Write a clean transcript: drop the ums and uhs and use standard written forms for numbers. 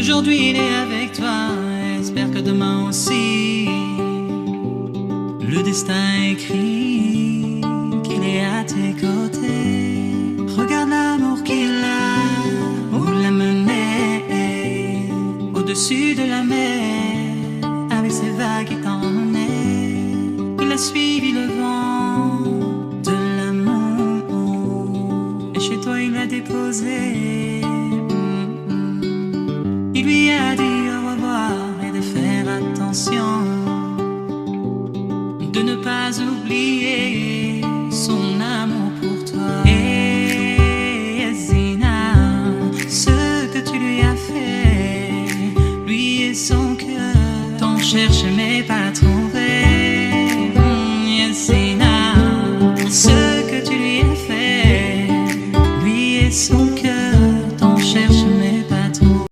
Aujourd'hui il est avec toi, espère que demain aussi. Le destin écrit qu'il est à tes côtés. Regarde l'amour qu'il a, où l'a mené, au-dessus de la mer, avec ses vagues qui t'emmenaient. Il a suivi le vent de l'amour, et chez toi il l'a déposé. Il lui a dit au revoir et de faire attention, de ne pas oublier son amour pour toi. Et Zina, ce que tu lui as fait, lui et son cœur, t'en cherches mais pas trop.